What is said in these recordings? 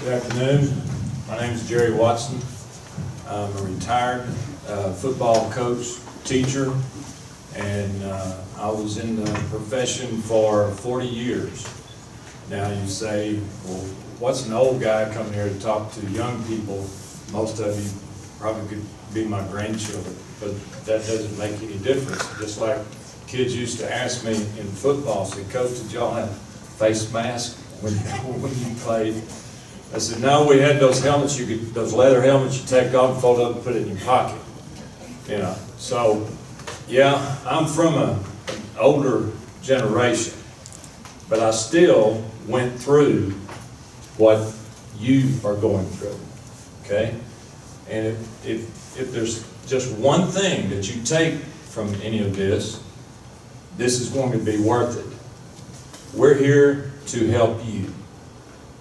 Good afternoon. My name is Jerry Watson. I'm a retired football coach, teacher, and I was in the profession for 40 years. Now you say, well, what's an old guy coming here to talk to young people? Most of you probably could be my grandchildren, but that doesn't make any difference. Just like kids used to ask me in football, say, Coach, did y'all have face masks when you played? I said, no, we had those helmets, those leather helmets you take off, fold up and put it in your pocket. You know, so yeah, I'm from an older generation, but I still went through what you are going through, okay? And if there's just one thing that you take from any of this, this is going to be worth it. We're here to help you.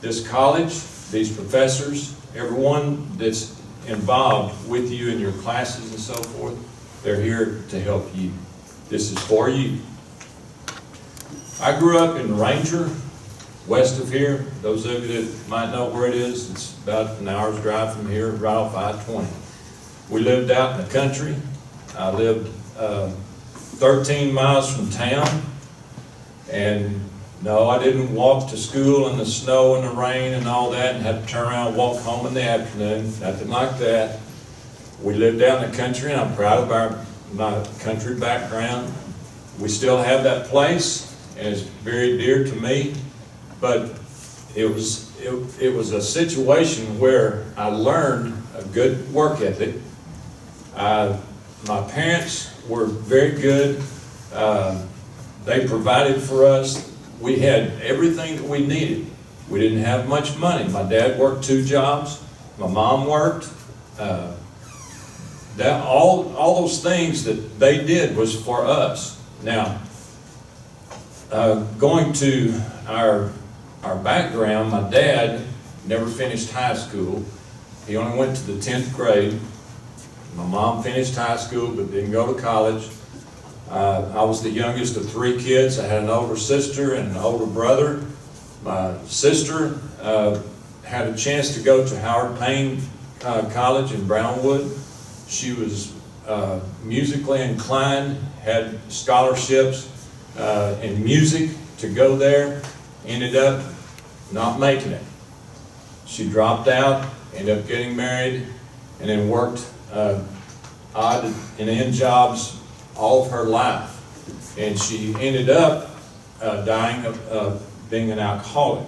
This college, these professors, everyone that's involved with you in your classes and so forth, they're here to help you. This is for you. I grew up in Ranger, west of here. Those of you that might know where it is, it's about an hour's drive from here, right off I-20. We lived out in the country. I lived 13 miles from town, and no, I didn't walk to school in the snow and the rain and all that and had to turn around and walk home in the afternoon. Nothing like that. We lived out in the country, and I'm proud of my country background. We still have that place, and it's very dear to me. But it was a situation where I learned a good work ethic. My parents were very good. They provided for us. We had everything that we needed. We didn't have much money. My dad worked 2 jobs. My mom worked. All those things that they did was for us. Now, going to our background, my dad never finished high school. He only went to the 10th grade. My mom finished high school but didn't go to college. I was the youngest of 3 kids. I had an older sister and an older brother. My sister had a chance to go to Howard Payne College in Brownwood. She was musically inclined, had scholarships in music to go there, ended up not making it. She dropped out, ended up getting married, and then worked odd and end jobs all of her life, and she ended up dying of being an alcoholic.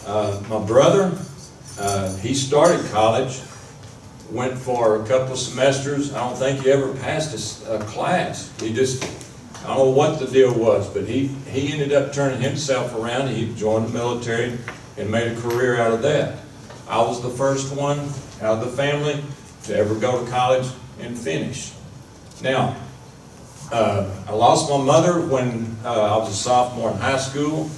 My brother, he started college, went for a couple of semesters. I don't think he ever passed a class. He just, I don't know what the deal was, but he ended up turning himself around. He joined the military and made a career out of that. I was the first one out of the family to ever go to college and finish. Now, I lost my mother when I was a sophomore in high school.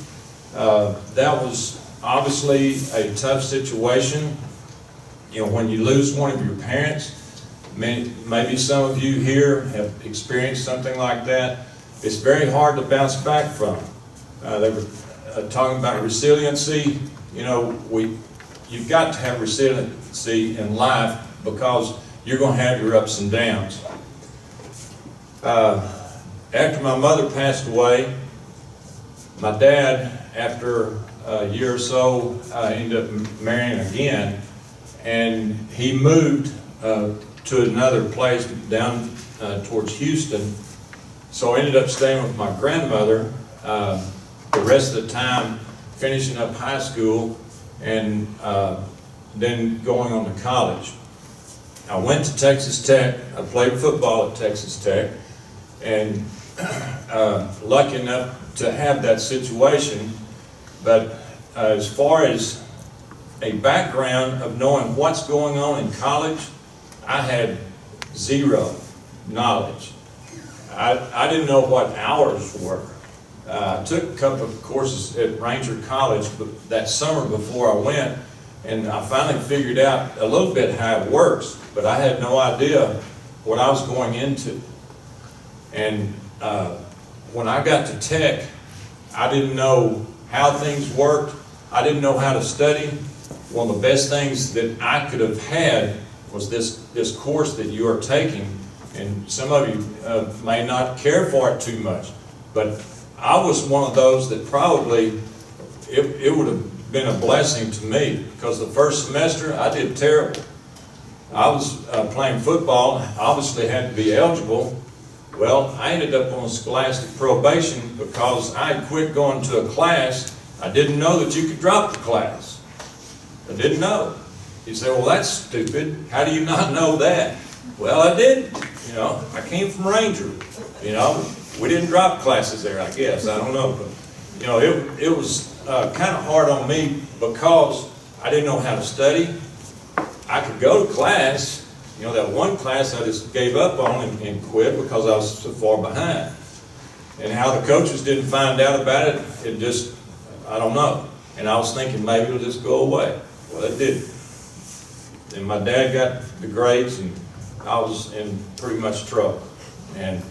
That was obviously a tough situation. You know, when you lose one of your parents, maybe some of you here have experienced something like that. It's very hard to bounce back from. They were talking about resiliency. You know, you've got to have resiliency in life because you're going to have your ups and downs. After my mother passed away, my dad, after a year or so, ended up marrying again, and he moved to another place down towards Houston. So I ended up staying with my grandmother the rest of the time, finishing up high school, and then going on to college. I went to Texas Tech. I played football at Texas Tech, and lucky enough to have that situation. But as far as a background of knowing what's going on in college, I had zero knowledge. I didn't know what hours were. I took a couple of courses at Ranger College that summer before I went, and I finally figured out a little bit how it works, but I had no idea what I was going into. And when I got to Tech, I didn't know how things worked. I didn't know how to study. one of the best things that I could have had was this course that you are taking. And some of you may not care for it too much, but I was one of those that probably, it would have been a blessing to me, because the first semester I did terrible. I was playing football, obviously had to be eligible. Well, I ended up on scholastic probation because I had quit going to a class. I didn't know that you could drop the class. I didn't know. You say, well, that's stupid. How do you not know that? Well, I didn't. You know, I came from Ranger. You know, we didn't drop classes there, I guess. I don't know. But, you know, it was kind of hard on me because I didn't know how to study. I could go to class. You know, that one class I just gave up on and quit because I was so far behind. And how the coaches didn't find out about it, it just, I don't know. And I was thinking maybe it'll just go away. Well, it didn't. And my dad got the grades, and I was in pretty much trouble. And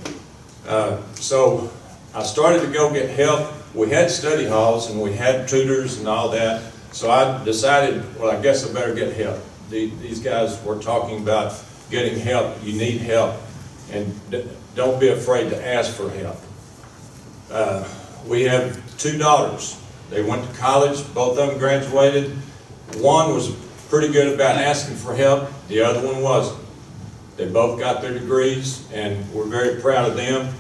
so I started to go get help. We had study halls and we had tutors and all that. So I decided, well, I guess I better get help. These guys were talking about getting help. You need help, and don't be afraid to ask for help. We have 2 daughters. They went to college. Both of them graduated. One was pretty good about asking for help. The other one wasn't. They both got their degrees, and we're very proud of them.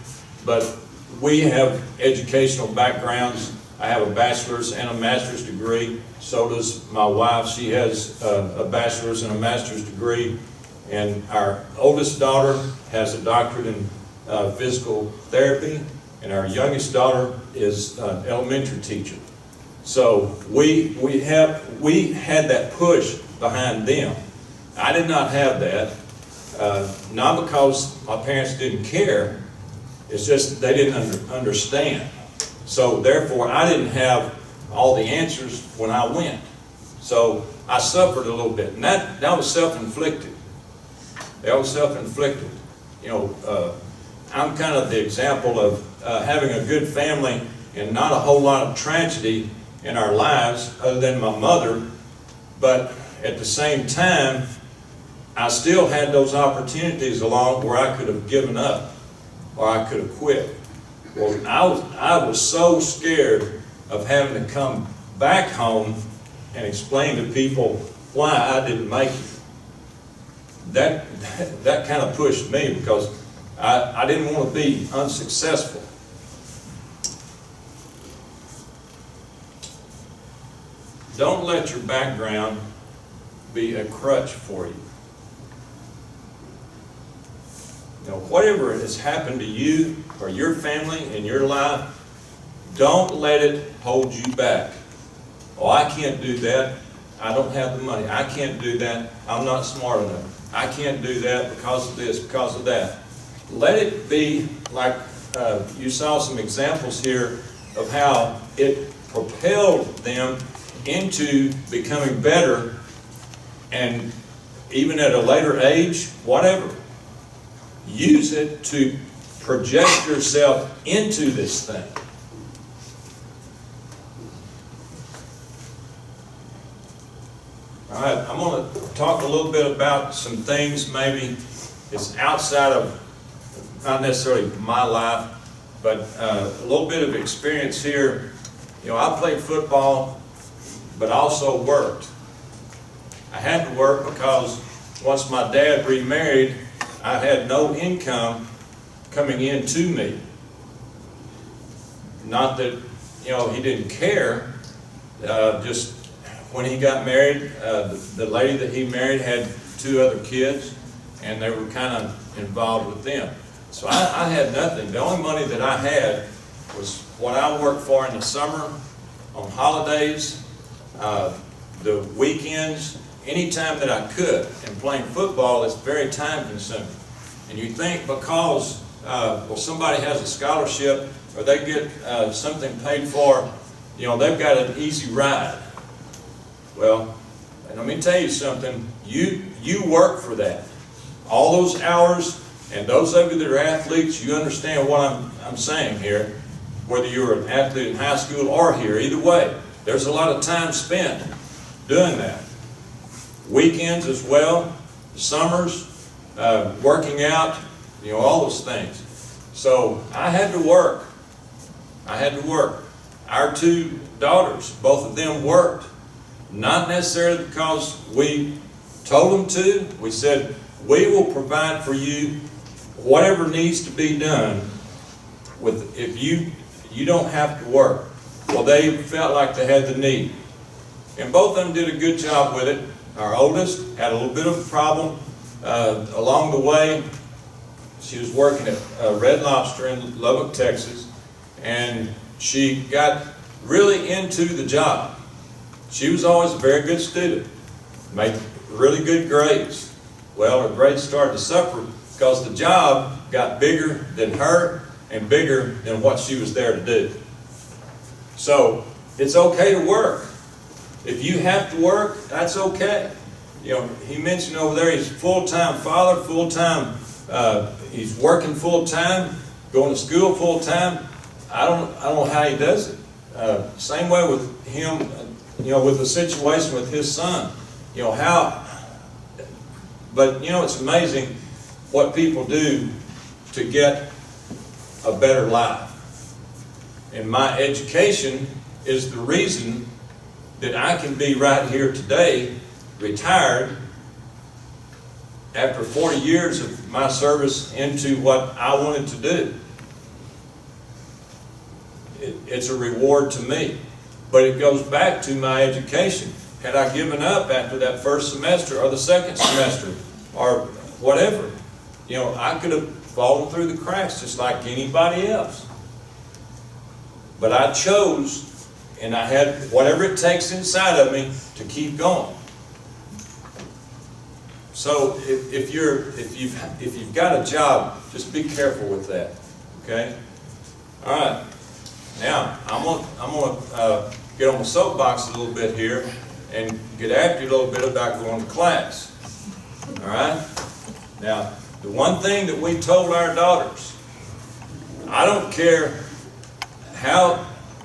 But we have educational backgrounds. I have a bachelor's and a master's degree. So does my wife. She has a bachelor's and a master's degree. And our oldest daughter has a doctorate in physical therapy. And our youngest daughter is an elementary teacher. So we had that push behind them. I did not have that. Not because my parents didn't care. It's just they didn't understand. So therefore, I didn't have all the answers when I went. So I suffered a little bit, and that was self-inflicted. That was self-inflicted. You know, I'm kind of the example of having a good family and not a whole lot of tragedy in our lives other than my mother. But at the same time, I still had those opportunities along where I could have given up or I could have quit. Well, I was so scared of having to come back home and explain to people why I didn't make it. That kind of pushed me because I didn't want to be unsuccessful. Don't let your background be a crutch for you. You know, whatever has happened to you or your family in your life, don't let it hold you back. Oh, I can't do that. I don't have the money. I can't do that. I'm not smart enough. I can't do that because of this, because of that. Let it be like you saw some examples here of how it propelled them into becoming better, and even at a later age, whatever. Use it to project yourself into this thing. All right, I'm going to talk a little bit about some things maybe it's outside of, not necessarily my life, but a little bit of experience here. You know, I played football, but also worked. I had to work because once my dad remarried, I had no income coming in to me. Not that, you know, he didn't care. Just when he got married, the lady that he married had 2 other kids, and they were kind of involved with them. So I had nothing. The only money that I had was what I worked for in the summer, on holidays, the weekends, any time that I could. And playing football is very time consuming. And you think because, well, somebody has a scholarship or they get something paid for, you know, they've got an easy ride. Well, and let me tell you something, you work for that. All those hours, and those of you that are athletes, you understand what I'm saying here. Whether you're an athlete in high school or here, either way, there's a lot of time spent. doing that. Weekends as well, summers, working out, all those things. So I had to work. Our two daughters, both of them worked. Not necessarily because we told them to. We said, we will provide for you whatever needs to be done if you don't have to work. Well, they felt like they had the need. And both of them did a good job with it. Our oldest had a little bit of a problem along the way. She was working at Red Lobster in Lubbock, Texas, and she got really into the job. She was always a very good student, made really good grades. Well, her grades started to suffer because the job got bigger than her and bigger than what she was there to do. So it's okay to work. If you have to work, that's okay. He mentioned over there he's a full-time father, full-time, he's working full-time, going to school full-time. I don't know how he does it. Same way with him, with the situation with his son. But it's amazing what people do to get a better life. And my education is the reason that I can be right here today, retired, after 40 years of my service into what I wanted to do. It's a reward to me. But it goes back to my education. Had I given up after that first semester or the second semester or whatever, I could have fallen through the cracks just like anybody else. But I chose, and I had whatever it takes inside of me to keep going. So if you've got a job, just be careful with that. Okay? All right. Now I'm gonna get on the soapbox a little bit here and get after you a little bit about going to class. All right. Now the one thing that we told our daughters, I don't care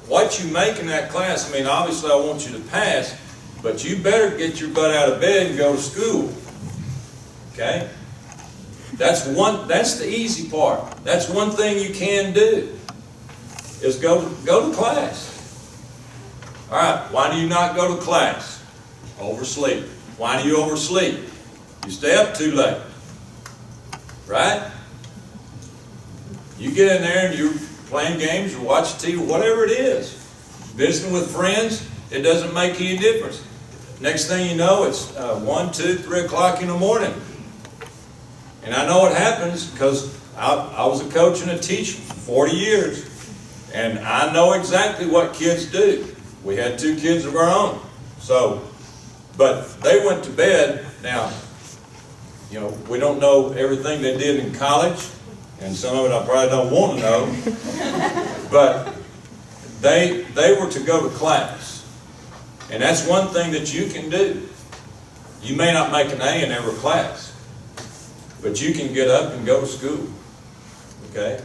what you make in that class. I mean, obviously I want you to pass, but you better get your butt out of bed and go to school. Okay? That's the easy part. That's one thing you can do, is go to class. All right, why do you not go to class? Oversleep. Why do you oversleep? You stay up too late. Right? You get in there and you're playing games or watching TV, whatever it is. Visiting with friends, it doesn't make any difference. Next thing you know, it's 1, 2, 3 o'clock in the morning. And I know it happens because I was a coach and a teacher for 40 years. And I know exactly what kids do. We had 2 kids of our own. But they went to bed. Now, we don't know everything they did in college. And some of it I probably don't want to know. But they were to go to class. And that's one thing that you can do. You may not make an A in every class, but you can get up and go to school. Okay?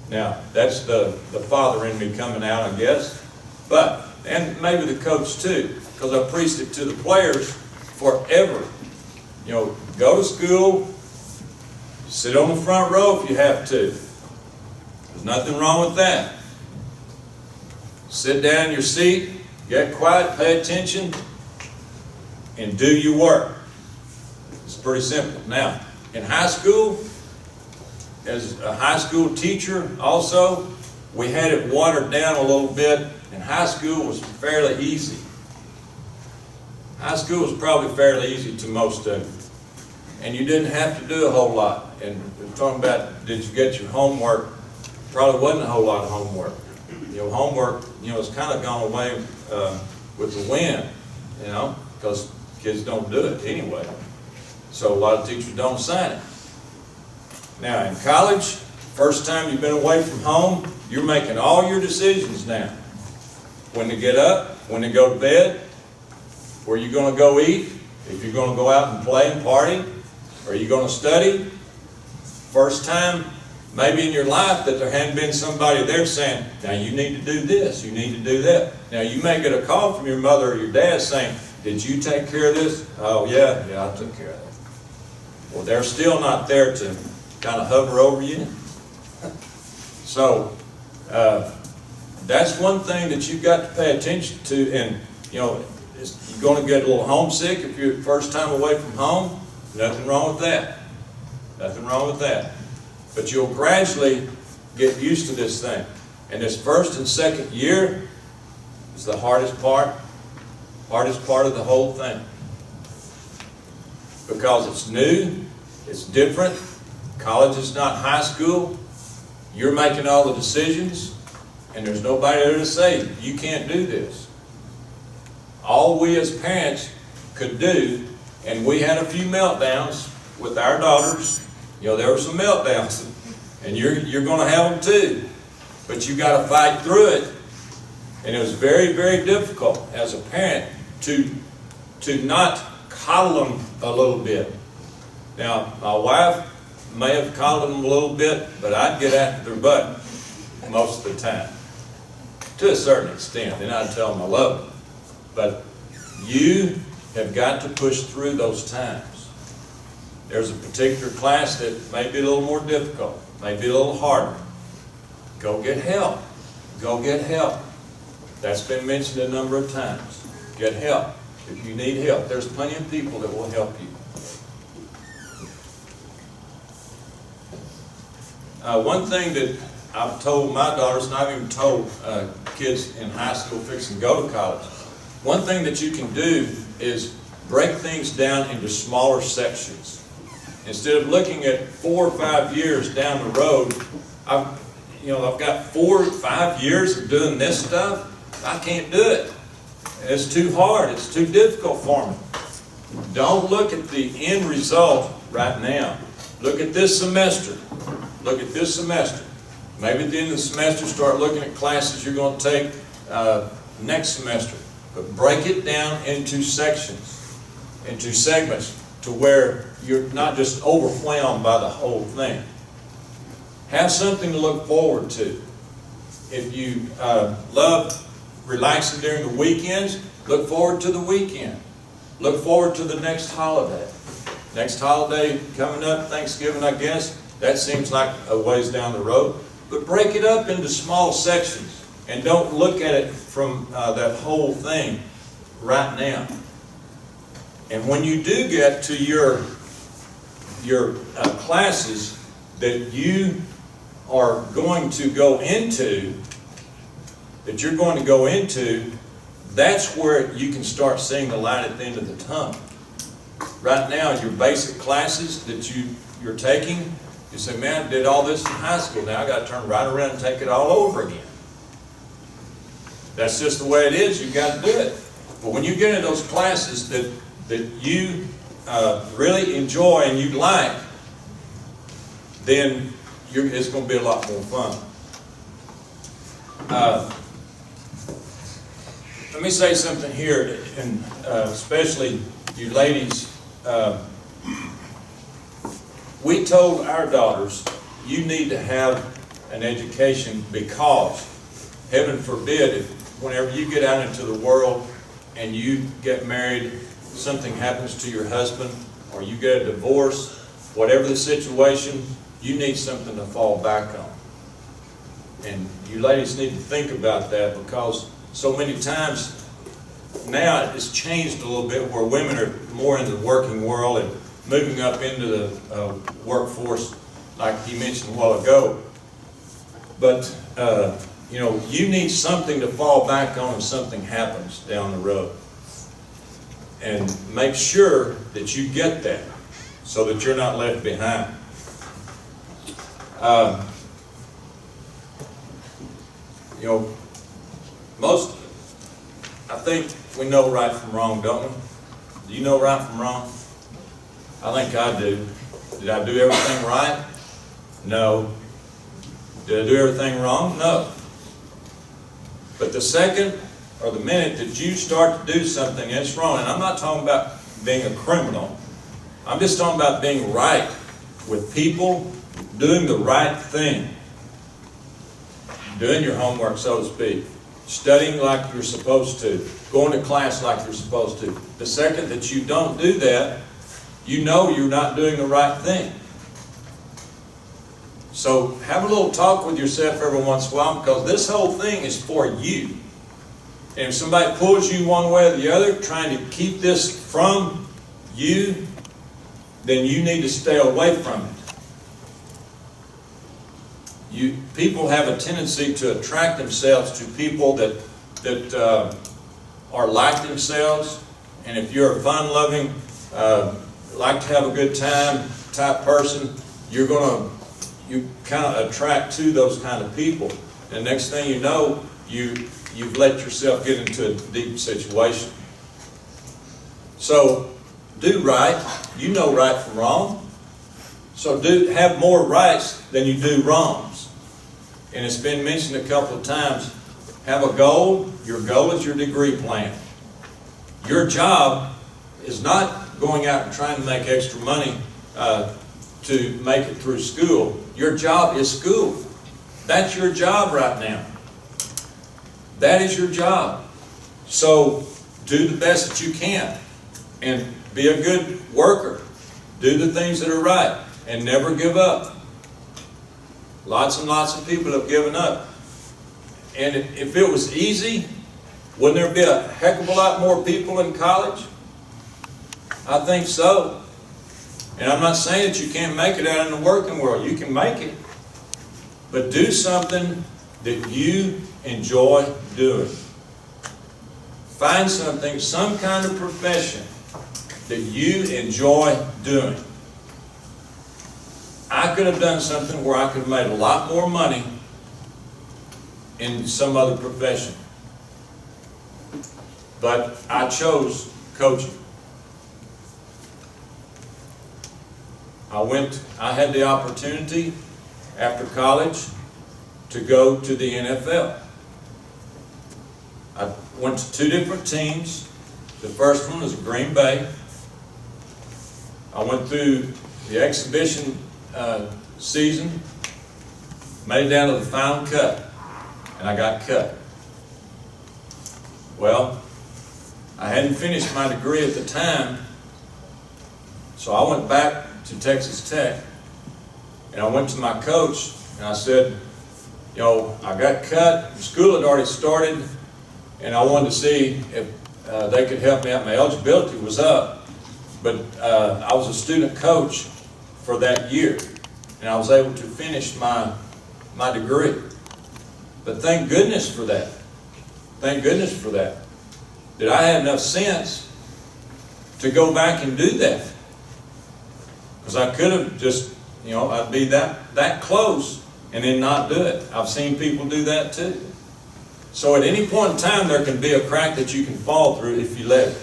Now, that's the father in me coming out, I guess. But, and maybe the coach too, because I preached it to the players forever. Go to school, sit on the front row if you have to. There's nothing wrong with that. Sit down in your seat, get quiet, pay attention, and do your work. It's pretty simple. Now, in high school, as a high school teacher also, we had it watered down a little bit, and high school was fairly easy. High school was probably fairly easy to most of you. And you didn't have to do a whole lot. And we're talking about, did you get your homework? Probably wasn't a whole lot of homework. Homework, has kind of gone away with the wind, because kids don't do it anyway. So a lot of teachers don't assign it. Now in college, first time you've been away from home, you're making all your decisions now. When to get up, when to go to bed, where you're going to go eat, if you're going to go out and play and party, are you going to study? First time maybe in your life that there hadn't been somebody there saying, now you need to do this, you need to do that. Now you may get a call from your mother or your dad saying, did you take care of this? Oh yeah, I took care of that. Well, they're still not there to kind of hover over you. So, that's one thing that you've got to pay attention to. And, you know, you're going to get a little homesick if you're first time away from home. Nothing wrong with that. Nothing wrong with that. But you'll gradually get used to this thing. And this first and second year is the hardest part of the whole thing. Because it's new, it's different. College is not high school. You're making all the decisions, and there's nobody there to say, you can't do this. All we as parents could do, and we had a few meltdowns with our daughters. You know, there were some meltdowns, and you're going to have them too. But you got to fight through it. And it was very, very difficult as a parent to not coddle them a little bit. Now, my wife may have coddled them a little bit, but I'd get after their butt most of the time, to a certain extent. Then I'd tell them I love them. But you have got to push through those times. There's a particular class that may be a little more difficult, may be a little harder. Go get help. Go get help. That's been mentioned a number of times. Get help. If you need help, there's plenty of people that will help you. One thing that I've told my daughters, and I've even told kids in high school fixing to go to college, one thing that you can do is break things down into smaller sections. Instead of looking at 4 or 5 years down the road, I've got 4 or 5 years of doing this stuff. I can't do it. It's too hard. It's too difficult for me. Don't look at the end result right now. Look at this semester. Look at this semester. Maybe at the end of the semester, start looking at classes you're going to take next semester. But break it down into sections, into segments, to where you're not just overwhelmed by the whole thing. Have something to look forward to. If you love relaxing during the weekends, look forward to the weekend. Look forward to the next holiday. Next holiday coming up, Thanksgiving, I guess. That seems like a ways down the road. But break it up into small sections and don't look at it from that whole thing right now. And when you do get to your classes that you are going to go into, that's where you can start seeing the light at the end of the tunnel. Right now, your basic classes that you're taking, you say, man, I did all this in high school. Now I got to turn right around and take it all over again. That's just the way it is. You've got to do it. But when you get into those classes that you really enjoy and you like, then it's going to be a lot more fun. Let me say something here, and especially you ladies. We told our daughters, you need to have an education because, heaven forbid, if whenever you get out into the world and you get married, something happens to your husband, or you get a divorce, whatever the situation, you need something to fall back on. And you ladies need to think about that, because so many times now it's changed a little bit where women are more in the working world and moving up into the workforce, like he mentioned a while ago. But you need something to fall back on if something happens down the road. And make sure that you get that so that you're not left behind. I think we know right from wrong, don't we? Do you know right from wrong? I think I do. Did I do everything right? No. Did I do everything wrong? No. But the second or the minute that you start to do something that's wrong, and I'm not talking about being a criminal, I'm just talking about being right with people, doing the right thing, doing your homework, so to speak, studying like you're supposed to, going to class like you're supposed to. The second that you don't do that, you know you're not doing the right thing. So have a little talk with yourself every once in a while, because this whole thing is for you. And if somebody pulls you one way or the other, trying to keep this from you, then you need to stay away from it. People have a tendency to attract themselves to people that are like themselves. And if you're a fun-loving, like to have a good time type person, you kind of attract to those kind of people. And the next thing you know, you've let yourself get into a deep situation. So do right. You know right from wrong. So have more rights than you do wrongs. And it's been mentioned a couple of times. Have a goal. Your goal is your degree plan. Your job is not going out and trying to make extra money to make it through school. Your job is school. That's your job right now. That is your job. So do the best that you can and be a good worker. Do the things that are right and never give up. Lots and lots of people have given up. And if it was easy, wouldn't there be a heck of a lot more people in college? I think so. And I'm not saying that you can't make it out in the working world. You can make it. But do something that you enjoy doing. Find something, some kind of profession that you enjoy doing. I could have done something where I could have made a lot more money in some other profession. But I chose coaching. I had the opportunity after college to go to the NFL. I went to 2 different teams. The first one was Green Bay. I went through the exhibition season, made it down to the final cut, and I got cut. Well, I hadn't finished my degree at the time, so I went back to Texas Tech, and I went to my coach, and I said, you know, I got cut, school had already started, and I wanted to see if they could help me out. My eligibility was up, but I was a student coach for that year, and I was able to finish my degree. But thank goodness for that. Thank goodness for that. That I had enough sense to go back and do that. Because I could have just, you know, I'd be that close and then not do it. I've seen people do that too. So at any point in time, there can be a crack that you can fall through if you let it.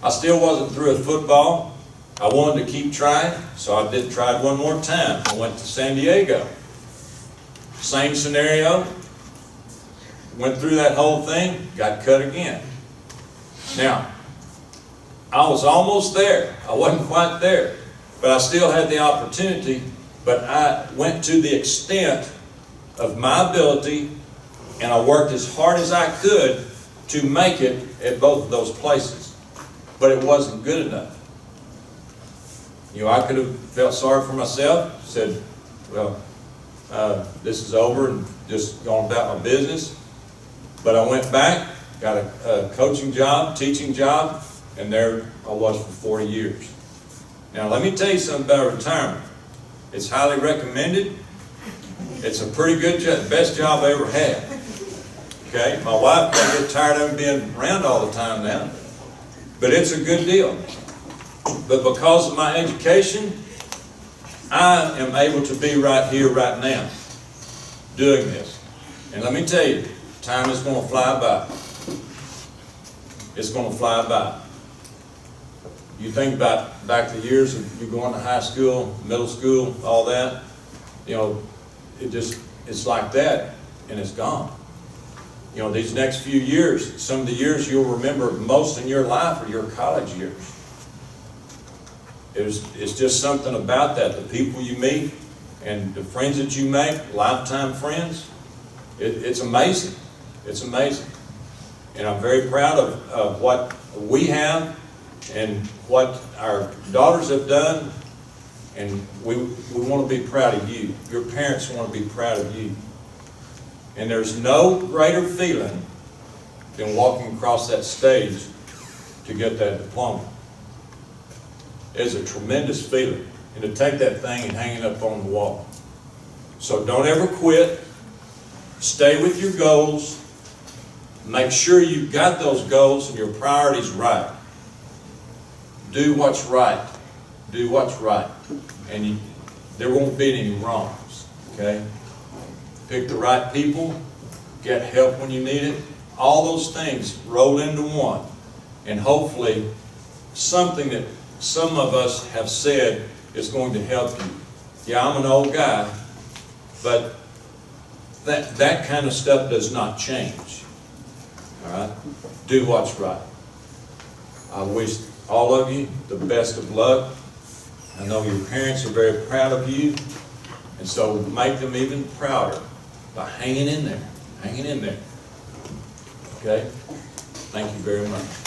I still wasn't through at football. I wanted to keep trying, so I tried one more time. I went to San Diego. Same scenario. Went through that whole thing, got cut again. Now, I was almost there. I wasn't quite there. But I still had the opportunity, but I went to the extent of my ability, and I worked as hard as I could to make it at both of those places. But it wasn't good enough. You know, I could have felt sorry for myself, said, well, this is over, and just gone about my business. But I went back, got a coaching job, teaching job, and there I was for 40 years. Now, let me tell you something about retirement. It's highly recommended. It's a pretty good job, best job I ever had. Okay? My wife may get tired of being around all the time now, but it's a good deal. But because of my education, I am able to be right here, right now, doing this. And let me tell you, time is going to fly by. It's going to fly by. You think about back the years of you going to high school, middle school, all that, you know, it's like that, and it's gone. You know, these next few years, some of the years you'll remember most in your life are your college years. It's just something about that, the people you meet And the friends that you make, lifetime friends, it's amazing. It's amazing. And I'm very proud of what we have and what our daughters have done. And we want to be proud of you. Your parents want to be proud of you. And there's no greater feeling than walking across that stage to get that diploma. It's a tremendous feeling. And to take that thing and hang it up on the wall. So don't ever quit. Stay with your goals. Make sure you've got those goals and your priorities right. Do what's right. Do what's right. And there won't be any wrongs. Okay? Pick the right people. Get help when you need it. All those things roll into one. And hopefully something that some of us have said is going to help you. Yeah, I'm an old guy, but that kind of stuff does not change. All right? Do what's right. I wish all of you the best of luck. I know your parents are very proud of you, and so make them even prouder by hanging in there. Hanging in there. Okay? Thank you very much.